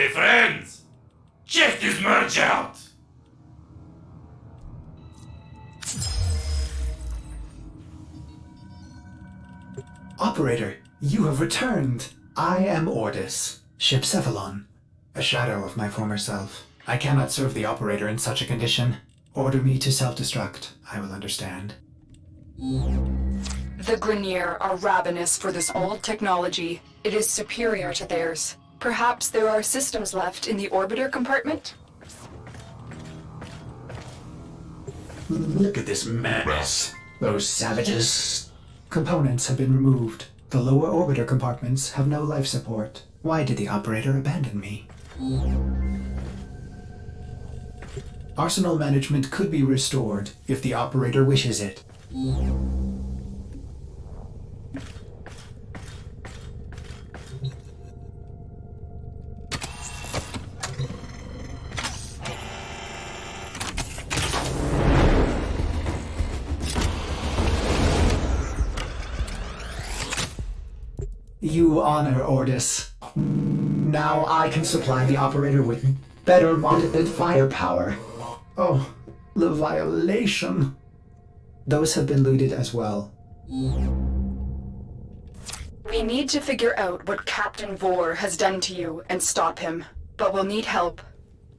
Hey friends, check this merch out! Operator, you have returned. I am Ordis, Ship Cephalon, a shadow of my former self. I cannot serve the operator in such a condition. Order me to self-destruct. I will understand. The Grineer are ravenous for this old technology. It is superior to theirs. Perhaps there are systems left in the orbiter compartment? Look at this mess. Those savages. Components have been removed. The lower orbiter compartments have no life support. Why did the operator abandon me? Arsenal management could be restored if the operator wishes it. You honor Ordis. Now I can supply the operator with better monitored firepower. Oh, the violation. Those have been looted as well. We need to figure out what Captain Vor has done to you and stop him, but we'll need help.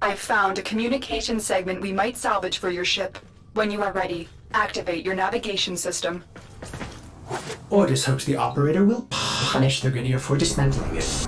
I've found a communication segment we might salvage for your ship. When you are ready, activate your navigation system. Ordis hopes the operator will punish the Grineer for dismantling it.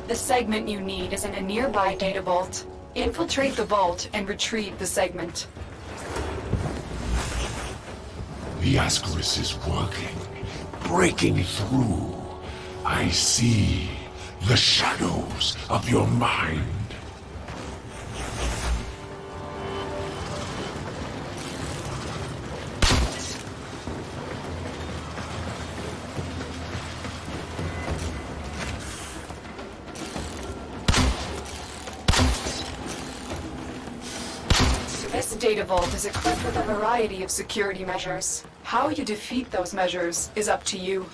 The segment you need is in a nearby data vault. Infiltrate the vault and retrieve the segment. The Ascaris is working, breaking through. I see the shadows of your mind. This data vault is equipped with a variety of security measures. How you defeat those measures is up to you.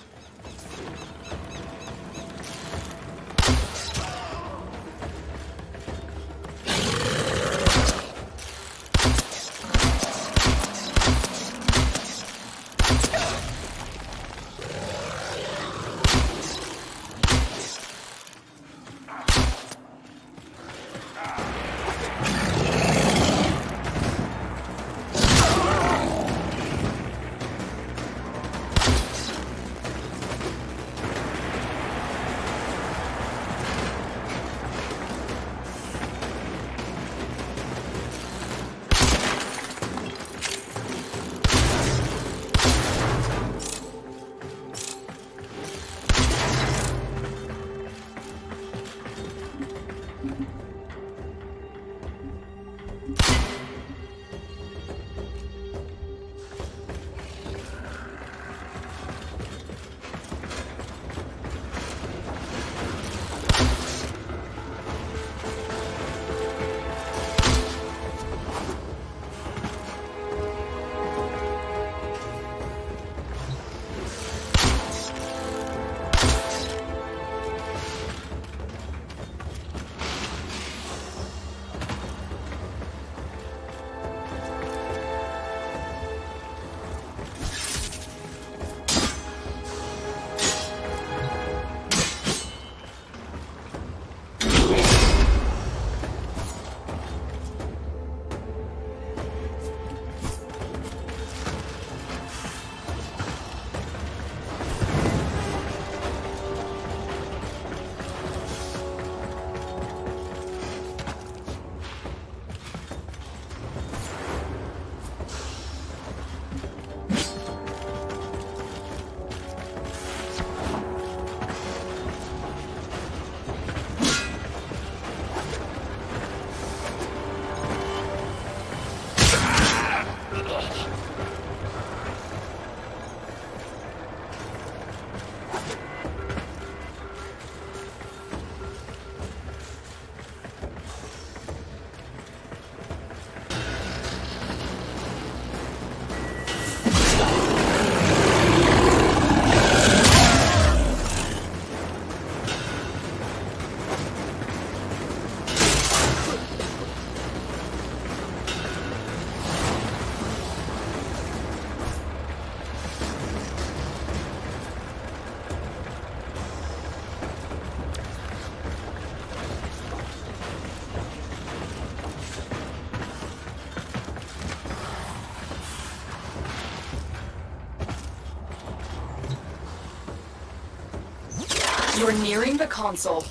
You're nearing the console.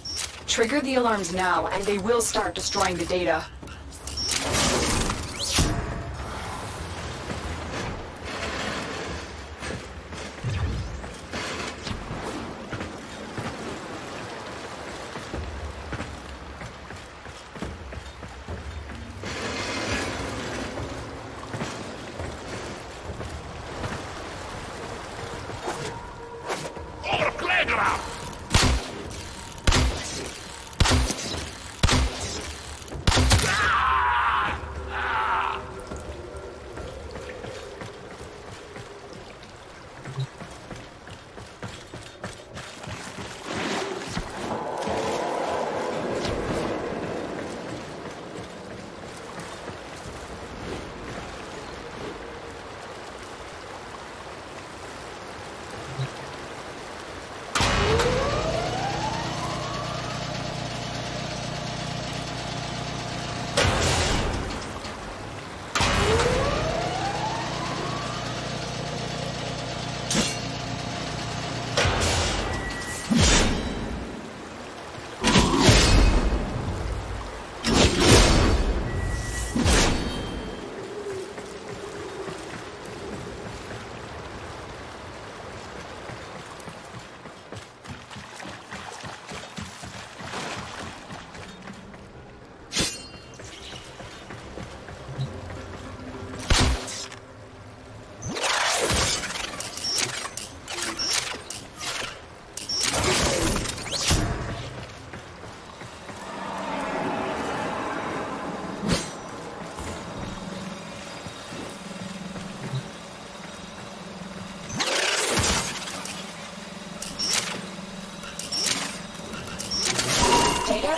Trigger the alarms now, and they will start destroying the data.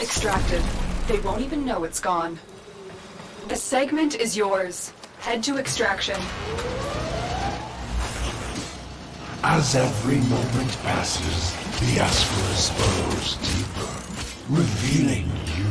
Extracted. They won't even know it's gone. The segment is yours. Head to extraction. As every moment passes, the Ascaris burrows deeper, revealing you.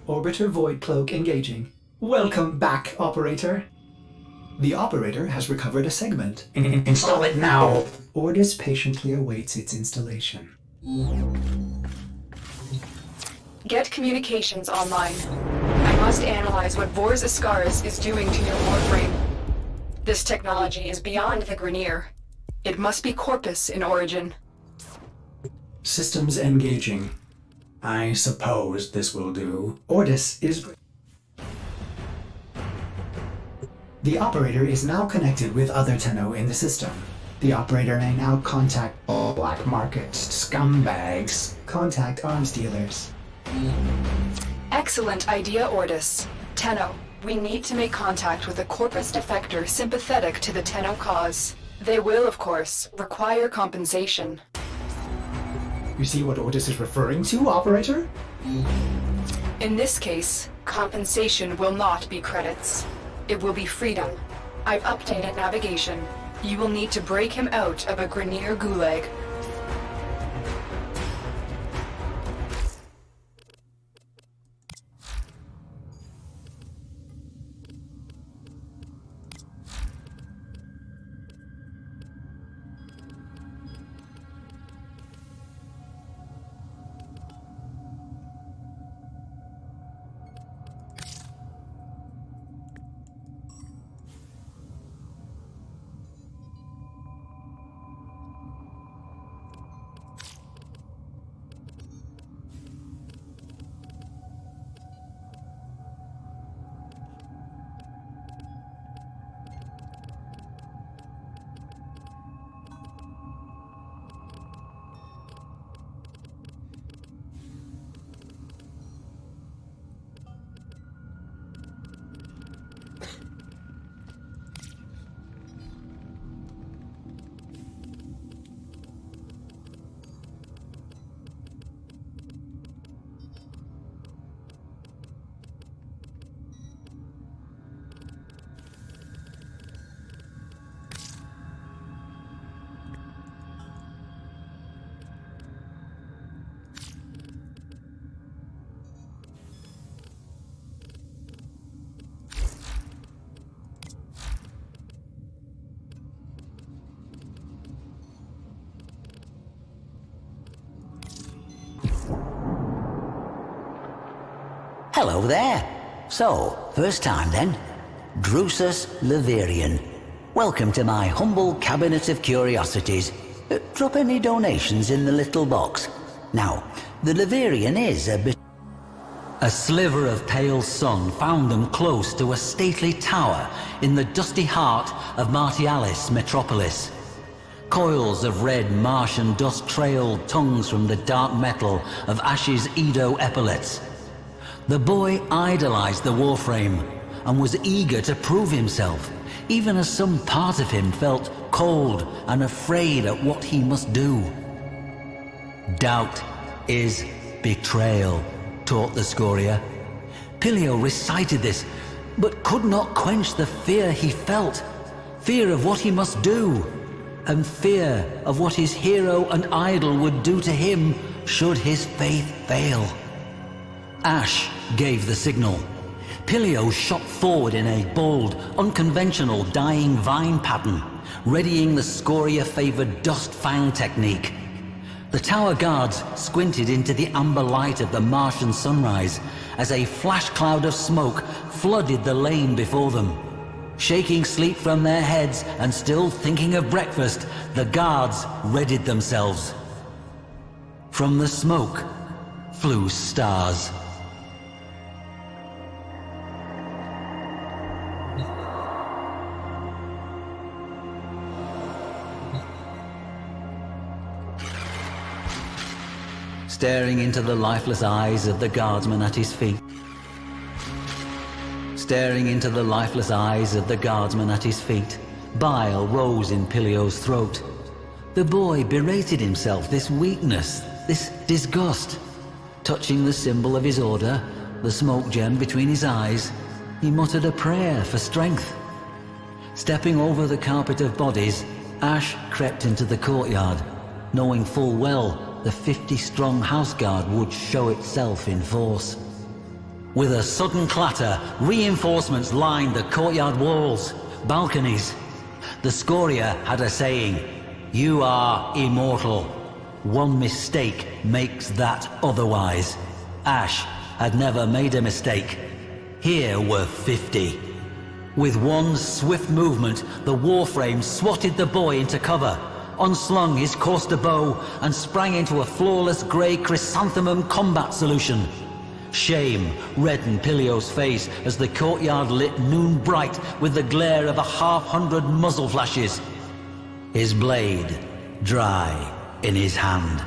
Orbiter Void Cloak engaging. Welcome back, Operator. The Operator has recovered a segment. Install it now. Ordis patiently awaits its installation. Get communications online. I must analyze what Vor's Ascaris is doing to your Warframe. This technology is beyond the Grineer. It must be Corpus in origin. Systems engaging. I suppose this will do. Ordis is... The operator is now connected with other Tenno in the system. The operator may now contact all black market scumbags. Contact arms dealers. Excellent idea, Ordis. Tenno, we need to make contact with a Corpus defector sympathetic to the Tenno cause. They will, of course, require compensation. You see what Ordis is referring to, operator? In this case, compensation will not be credits. It will be freedom. I've updated navigation. You will need to break him out of a Grineer gulag. Hello there. So, first time then. Drusus Leverian. Welcome to my humble cabinet of curiosities. Drop any donations in the little box. Now, the Leverian is a bit... A sliver of pale sun found them close to a stately tower in the dusty heart of Martialis metropolis. Coils of red Martian dust trailed tongues from the dark metal of Ash's Edo epaulets. The boy idolized the Warframe and was eager to prove himself, even as some part of him felt cold and afraid at what he must do. Doubt is betrayal, taught the Scoria. Pilio recited this, but could not quench the fear he felt. Fear of what he must do, and fear of what his hero and idol would do to him should his faith fail. Ash gave the signal. Pilio shot forward in a bold, unconventional dying vine pattern, readying the Scoria-favored dust fang technique. The tower guards squinted into the amber light of the Martian sunrise as a flash cloud of smoke flooded the lane before them. Shaking sleep from their heads and still thinking of breakfast, the guards readied themselves. From the smoke flew stars. Staring into the lifeless eyes of the guardsman at his feet. Staring into the lifeless eyes of the guardsman at his feet, bile rose in Pilio's throat. The boy berated himself this weakness, this disgust. Touching the symbol of his order, the smoke gem between his eyes, he muttered a prayer for strength. Stepping over the carpet of bodies, Ash crept into the courtyard, knowing full well the 50-strong house guard would show itself in force. With a sudden clatter, reinforcements lined the courtyard walls, balconies. The Scoria had a saying, "You are immortal. One mistake makes that otherwise." Ash had never made a mistake. Here were 50. With one swift movement, the Warframe swatted the boy into cover, unslung his Corster bow, and sprang into a flawless grey chrysanthemum combat solution. Shame reddened Pilio's face as the courtyard lit noon bright with the glare of 100 muzzle flashes. His blade dry in his hand.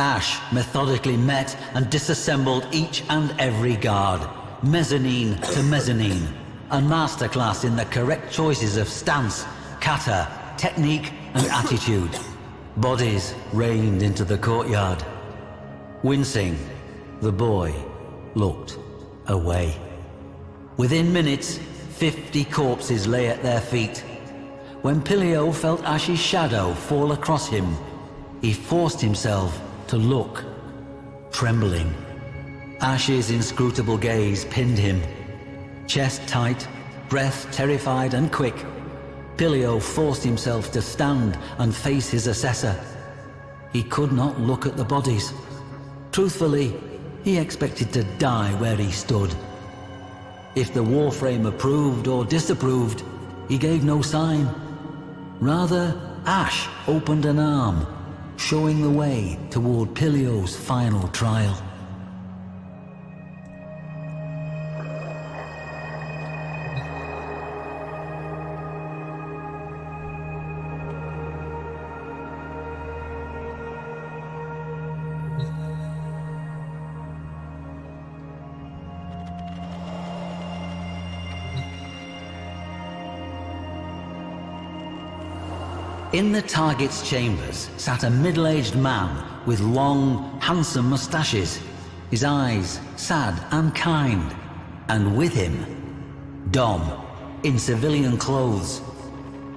Ash methodically met and disassembled each and every guard, mezzanine to mezzanine, a masterclass in the correct choices of stance, kata, technique and attitude. Bodies rained into the courtyard. Wincing, the boy looked away. Within minutes, 50 corpses lay at their feet. When Pilio felt Ash's shadow fall across him, he forced himself to look, trembling. Ash's inscrutable gaze pinned him. Chest tight, breath terrified and quick, Pilio forced himself to stand and face his assessor. He could not look at the bodies. Truthfully, he expected to die where he stood. If the Warframe approved or disapproved, he gave no sign. Rather, Ash opened an arm, showing the way toward Pilio's final trial. In the target's chambers sat a middle-aged man with long, handsome mustaches, his eyes sad and kind, and with him, Dom, in civilian clothes,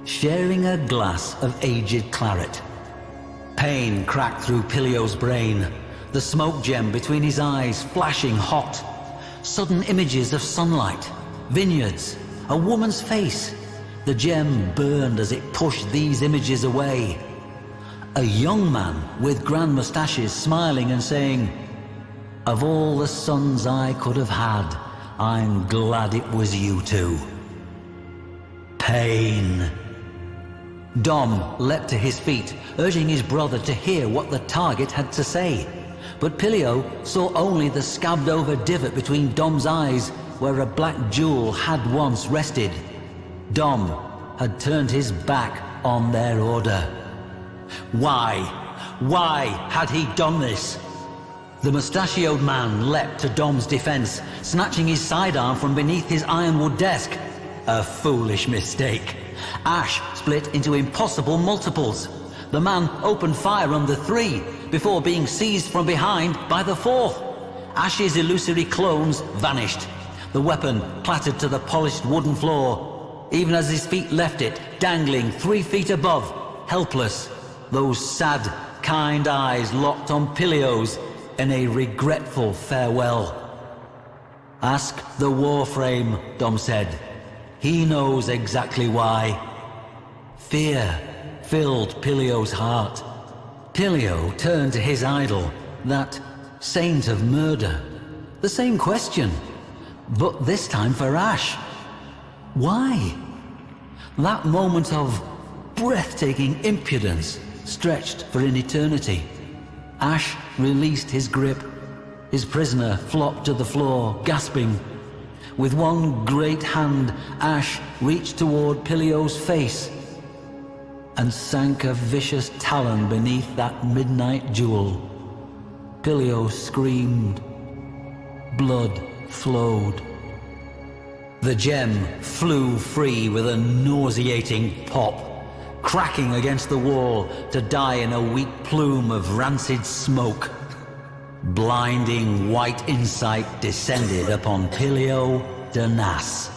sharing a glass of aged claret. Pain cracked through Pilio's brain, the smoke gem between his eyes flashing hot. Sudden images of sunlight, vineyards, a woman's face. The gem burned as it pushed these images away. A young man with grand moustaches smiling and saying, "Of all the sons I could have had, I'm glad it was you two." Pain. Dom leapt to his feet, urging his brother to hear what the target had to say. But Pilio saw only the scabbed-over divot between Dom's eyes where a black jewel had once rested. Dom had turned his back on their order. Why had he done this? The mustachioed man leapt to Dom's defense, snatching his sidearm from beneath his ironwood desk. A foolish mistake. Ash split into impossible multiples. The man opened fire on the three before being seized from behind by the fourth. Ash's illusory clones vanished. The weapon clattered to the polished wooden floor, even as his feet left it, dangling 3 feet above, helpless. Those sad, kind eyes locked on Pilio's in a regretful farewell. "Ask the Warframe," Dom said. "He knows exactly why." Fear filled Pilio's heart. Pilio turned to his idol, that saint of murder. The same question, but this time for Ash. Why? That moment of breathtaking impudence stretched for an eternity. Ash released his grip. His prisoner flopped to the floor, gasping. With one great hand, Ash reached toward Pilio's face and sank a vicious talon beneath that midnight jewel. Pilio screamed. Blood flowed. The gem flew free with a nauseating pop, cracking against the wall to die in a weak plume of rancid smoke. Blinding white insight descended upon Pilio Danas.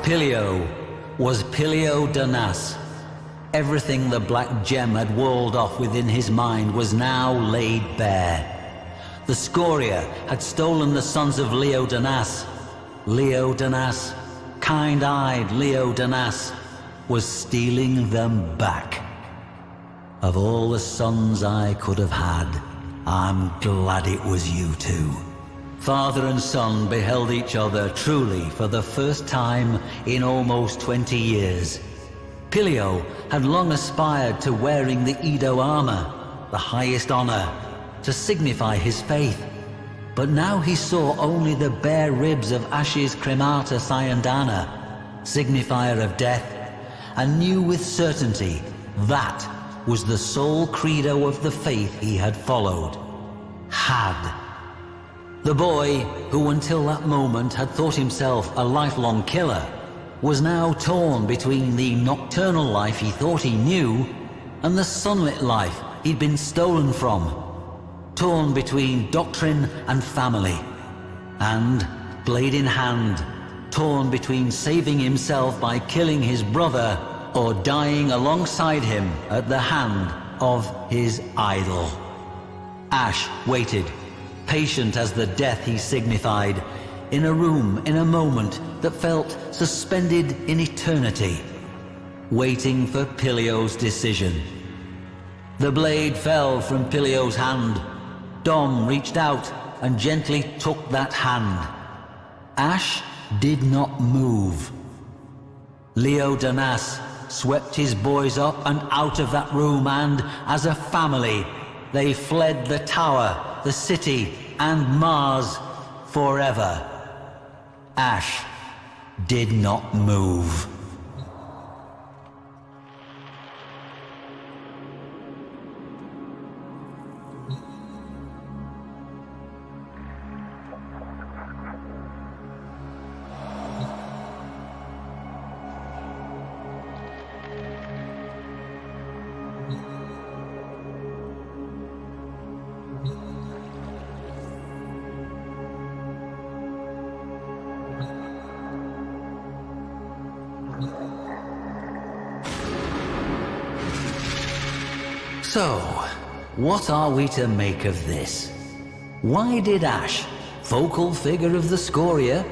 Pilio was Pilio Danas. Everything the black gem had walled off within his mind was now laid bare. The Scoria had stolen the sons of Leo Danas. Leo Danas, kind-eyed Leo Danas, was stealing them back. Of all the sons I could have had, I'm glad it was you two. Father and son beheld each other truly for the first time in almost 20 years. Pilio had long aspired to wearing the Edo armor, the highest honor, to signify his faith. But now he saw only the bare ribs of Ash's Cremata Sayandana, signifier of death, and knew with certainty that was the sole credo of the faith he had followed. The boy, who until that moment had thought himself a lifelong killer, was now torn between the nocturnal life he thought he knew and the sunlit life he'd been stolen from. Torn between doctrine and family. And, blade in hand, torn between saving himself by killing his brother or dying alongside him at the hand of his idol. Ash waited, patient as the death he signified, in a room in a moment that felt suspended in eternity, waiting for Pilio's decision. The blade fell from Pilio's hand. Dom reached out and gently took that hand. Ash did not move. Leo Danas swept his boys up and out of that room, and, as a family, they fled the tower, the city, and Mars forever. Ash did not move. So, what are we to make of this? Why did Ash, focal figure of the Scoria,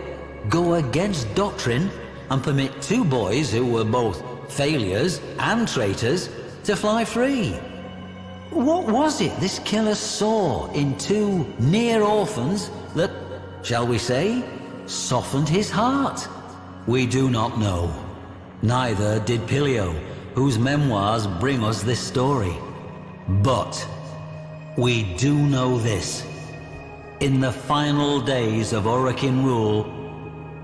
go against doctrine and permit two boys who were both failures and traitors to fly free? What was it this killer saw in two near orphans that, shall we say, softened his heart? We do not know. Neither did Pilio, whose memoirs bring us this story. But we do know this. In the final days of Orokin rule,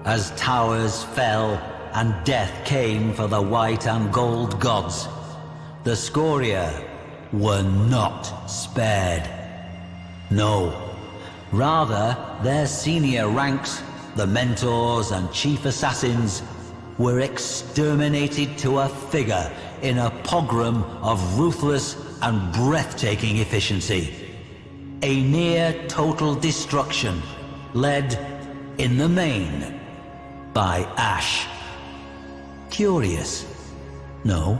as towers fell and death came for the white and gold gods, the Scoria were not spared. No, rather their senior ranks, the mentors and chief assassins, were exterminated to a figure in a pogrom of ruthless and breathtaking efficiency. A near-total destruction, led, in the main, by Ash. Curious, no?